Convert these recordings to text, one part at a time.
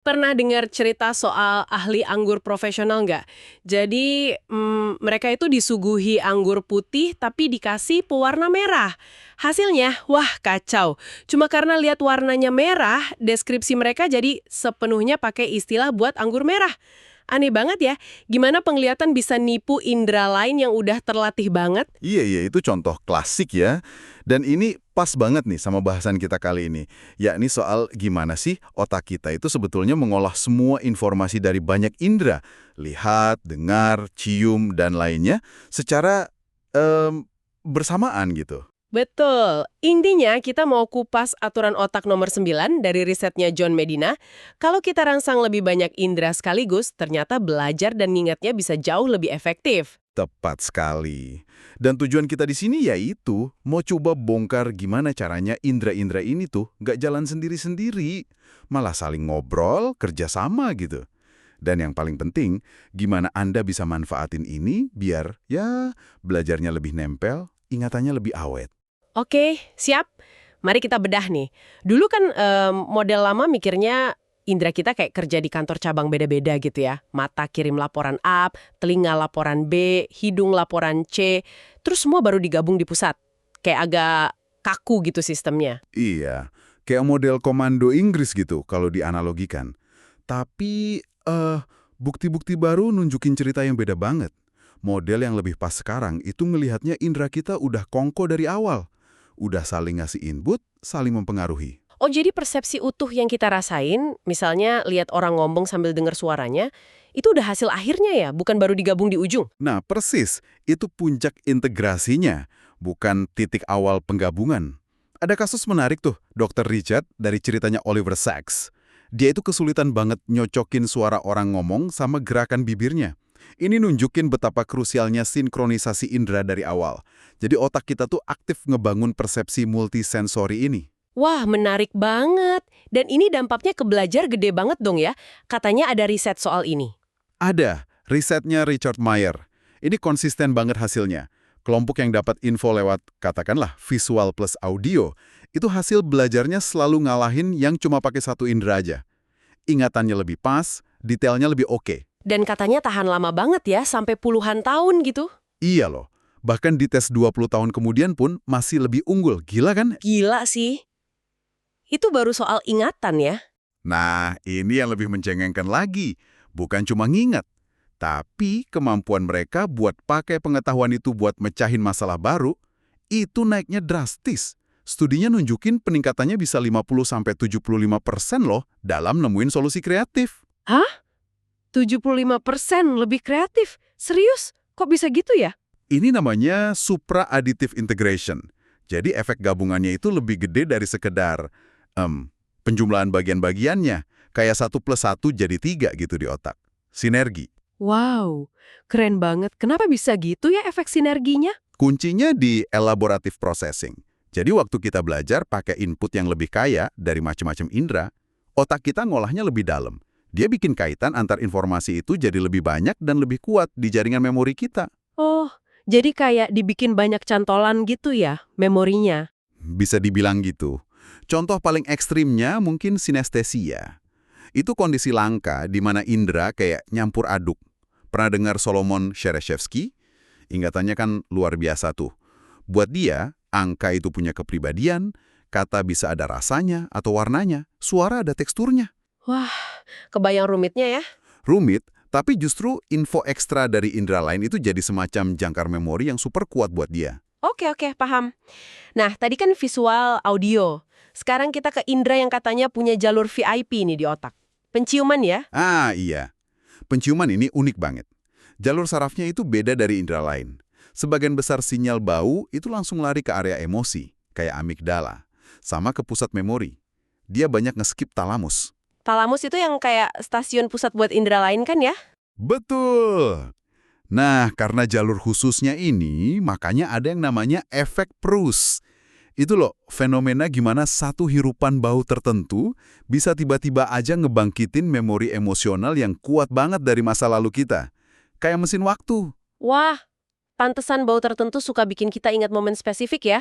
Pernah dengar cerita soal ahli anggur profesional nggak? Jadi, mereka itu disuguhi anggur putih tapi dikasih pewarna merah. Hasilnya, wah kacau. Cuma karena lihat warnanya merah, deskripsi mereka jadi sepenuhnya pakai istilah buat anggur merah. Aneh banget ya, gimana penglihatan bisa nipu indera lain yang udah terlatih banget? Iya, iya, itu contoh klasik ya. Dan ini pas banget nih sama bahasan kita kali ini. Yakni soal gimana sih otak kita itu sebetulnya mengolah semua informasi dari banyak indera. Lihat, dengar, cium, dan lainnya secara bersamaan gitu. Betul. Intinya kita mau kupas aturan otak nomor 9 dari risetnya John Medina. Kalau kita rangsang lebih banyak indera sekaligus, ternyata belajar dan ngingatnya bisa jauh lebih efektif. Tepat sekali. Dan tujuan kita di sini yaitu mau coba bongkar gimana caranya indera-indera ini tuh nggak jalan sendiri-sendiri. Malah saling ngobrol, kerjasama gitu. Dan yang paling penting, gimana Anda bisa manfaatin ini biar ya belajarnya lebih nempel, ingatannya lebih awet. Oke, siap. Mari kita bedah nih. Dulu kan model lama mikirnya indera kita kayak kerja di kantor cabang beda-beda gitu ya. Mata kirim laporan A, telinga laporan B, hidung laporan C, terus semua baru digabung di pusat. Kayak agak kaku gitu sistemnya. Iya, kayak model komando Inggris gitu kalau dianalogikan. Tapi, bukti-bukti baru nunjukin cerita yang beda banget. Model yang lebih pas sekarang itu ngelihatnya indera kita udah kongko dari awal. Udah saling ngasih input, saling mempengaruhi. Oh, jadi persepsi utuh yang kita rasain, misalnya lihat orang ngomong sambil dengar suaranya, itu udah hasil akhirnya ya, bukan baru digabung di ujung? Nah, persis, itu puncak integrasinya, bukan titik awal penggabungan. Ada kasus menarik tuh, Dr. Richard dari ceritanya Oliver Sacks. Dia itu kesulitan banget nyocokin suara orang ngomong sama gerakan bibirnya. Ini nunjukin betapa krusialnya sinkronisasi indera dari awal. Jadi otak kita tuh aktif ngebangun persepsi multisensori ini. Wah, menarik banget. Dan ini dampaknya ke belajar gede banget dong ya. Katanya ada riset soal ini. Ada, risetnya Richard Mayer. Ini konsisten banget hasilnya. Kelompok yang dapat info lewat, katakanlah, visual plus audio, itu hasil belajarnya selalu ngalahin yang cuma pakai satu indera aja. Ingatannya lebih pas, detailnya lebih oke. Dan katanya tahan lama banget ya, sampai puluhan tahun gitu. Iya loh, bahkan di tes 20 tahun kemudian pun masih lebih unggul. Gila kan? Gila sih. Itu baru soal ingatan ya. Nah, ini yang lebih mencengengkan lagi. Bukan cuma ngingat, tapi kemampuan mereka buat pakai pengetahuan itu buat mecahin masalah baru, itu naiknya drastis. Studinya nunjukin peningkatannya bisa 50-75% loh dalam nemuin solusi kreatif. Hah? 75% lebih kreatif? Serius? Kok bisa gitu ya? Ini namanya supra-additive integration. Jadi efek gabungannya itu lebih gede dari sekedar penjumlahan bagian-bagiannya. Kayak 1+1 jadi 3 gitu di otak. Sinergi. Wow, keren banget. Kenapa bisa gitu ya efek sinerginya? Kuncinya di elaborative processing. Jadi waktu kita belajar pakai input yang lebih kaya dari macam-macam indera, otak kita ngolahnya lebih dalam. Dia bikin kaitan antar informasi itu jadi lebih banyak dan lebih kuat di jaringan memori kita. Oh, jadi kayak dibikin banyak cantolan gitu ya, memorinya. Bisa dibilang gitu. Contoh paling ekstrimnya mungkin sinestesia. Itu kondisi langka di mana indera kayak nyampur aduk. Pernah dengar Solomon Shereshevsky? Ingatannya kan luar biasa tuh. Buat dia, angka itu punya kepribadian, kata bisa ada rasanya atau warnanya, suara ada teksturnya. Wah, kebayang rumitnya ya. Rumit, tapi justru info ekstra dari indera lain itu jadi semacam jangkar memori yang super kuat buat dia. Oke, paham. Nah, tadi kan visual, audio. Sekarang kita ke indera yang katanya punya jalur VIP nih di otak. Penciuman ya? Ah iya, penciuman ini unik banget. Jalur sarafnya itu beda dari indera lain. Sebagian besar sinyal bau itu langsung lari ke area emosi, kayak amigdala, sama ke pusat memori. Dia banyak nge-skip talamus. Talamus itu yang kayak stasiun pusat buat indera lain kan ya? Betul! Nah, karena jalur khususnya ini, makanya ada yang namanya efek Proust. Itu loh, fenomena gimana satu hirupan bau tertentu bisa tiba-tiba aja ngebangkitin memori emosional yang kuat banget dari masa lalu kita. Kayak mesin waktu. Wah, pantesan bau tertentu suka bikin kita ingat momen spesifik ya.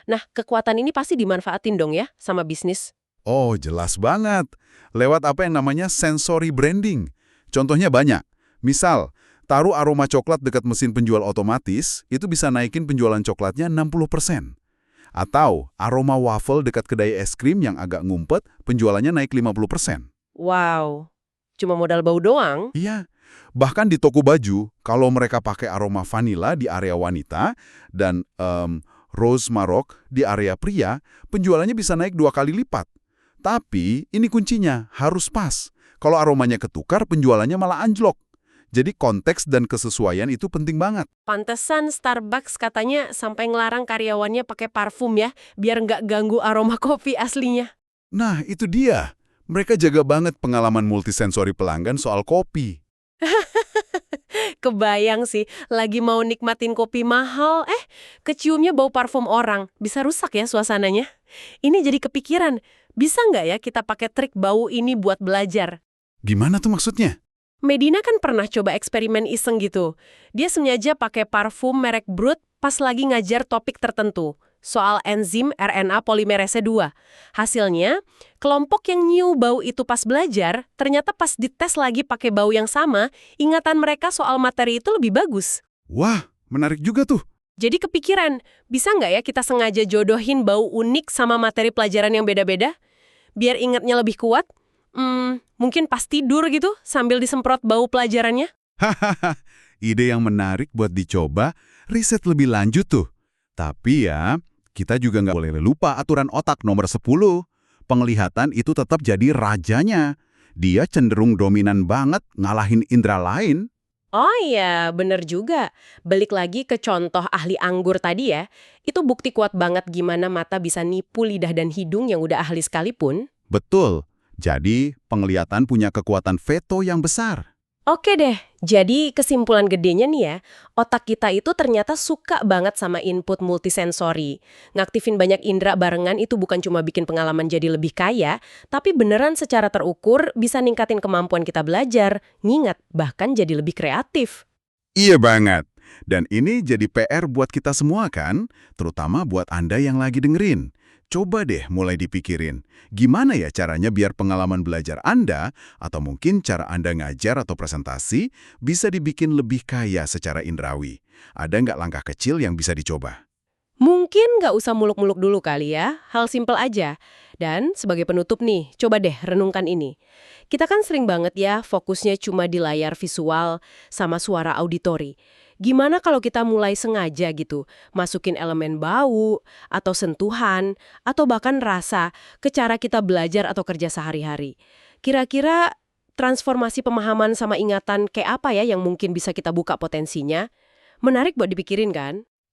Nah, kekuatan ini pasti dimanfaatin dong ya sama bisnis. Oh, jelas banget. Lewat apa yang namanya sensory branding. Contohnya banyak. Misal, taruh aroma coklat dekat mesin penjual otomatis, itu bisa naikin penjualan coklatnya 60%. Atau aroma waffle dekat kedai es krim yang agak ngumpet, penjualannya naik 50%. Wow, cuma modal bau doang? Iya, bahkan di toko baju, kalau mereka pakai aroma vanila di area wanita dan rose marok di area pria, penjualannya bisa naik 2 kali lipat. Tapi ini kuncinya, harus pas. Kalau aromanya ketukar, penjualannya malah anjlok. Jadi konteks dan kesesuaian itu penting banget. Pantesan Starbucks katanya sampai ngelarang karyawannya pakai parfum ya, biar nggak ganggu aroma kopi aslinya. Nah, itu dia. Mereka jaga banget pengalaman multisensori pelanggan soal kopi. Kebayang sih, lagi mau nikmatin kopi mahal, keciumnya bau parfum orang. Bisa rusak ya suasananya. Ini jadi kepikiran, bisa nggak ya kita pakai trik bau ini buat belajar? Gimana tuh maksudnya? Medina kan pernah coba eksperimen iseng gitu. Dia sengaja pakai parfum merek Brut pas lagi ngajar topik tertentu, soal enzim RNA polimerase 2. Hasilnya, kelompok yang nyium bau itu pas belajar, ternyata pas dites lagi pakai bau yang sama, ingatan mereka soal materi itu lebih bagus. Wah, menarik juga tuh. Jadi kepikiran, bisa nggak ya kita sengaja jodohin bau unik sama materi pelajaran yang beda-beda? Biar ingatnya lebih kuat? Mungkin pas tidur gitu, sambil disemprot bau pelajarannya? Hahaha, ide yang menarik buat dicoba, riset lebih lanjut tuh. Tapi ya, kita juga nggak boleh lupa aturan otak nomor 10. Penglihatan itu tetap jadi rajanya. Dia cenderung dominan banget ngalahin indera lain. Oh iya, bener juga. Balik lagi ke contoh ahli anggur tadi ya, itu bukti kuat banget gimana mata bisa nipu lidah dan hidung yang udah ahli sekalipun. Betul. Jadi, penglihatan punya kekuatan veto yang besar. Oke deh, jadi kesimpulan gedenya nih ya, otak kita itu ternyata suka banget sama input multisensori. Ngaktifin banyak indera barengan itu bukan cuma bikin pengalaman jadi lebih kaya, tapi beneran secara terukur bisa ningkatin kemampuan kita belajar, ngingat, bahkan jadi lebih kreatif. Iya banget. Dan ini jadi PR buat kita semua kan? Terutama buat Anda yang lagi dengerin. Coba deh mulai dipikirin, gimana ya caranya biar pengalaman belajar Anda, atau mungkin cara Anda ngajar atau presentasi, bisa dibikin lebih kaya secara indrawi. Ada nggak langkah kecil yang bisa dicoba? Mungkin nggak usah muluk-muluk dulu kali ya, hal simpel aja. Dan sebagai penutup nih, coba deh renungkan ini. Kita kan sering banget ya fokusnya cuma di layar visual sama suara auditori. Gimana kalau kita mulai sengaja gitu, masukin elemen bau, atau sentuhan, atau bahkan rasa ke cara kita belajar atau kerja sehari-hari. Kira-kira transformasi pemahaman sama ingatan kayak apa ya yang mungkin bisa kita buka potensinya? Menarik buat dipikirin kan?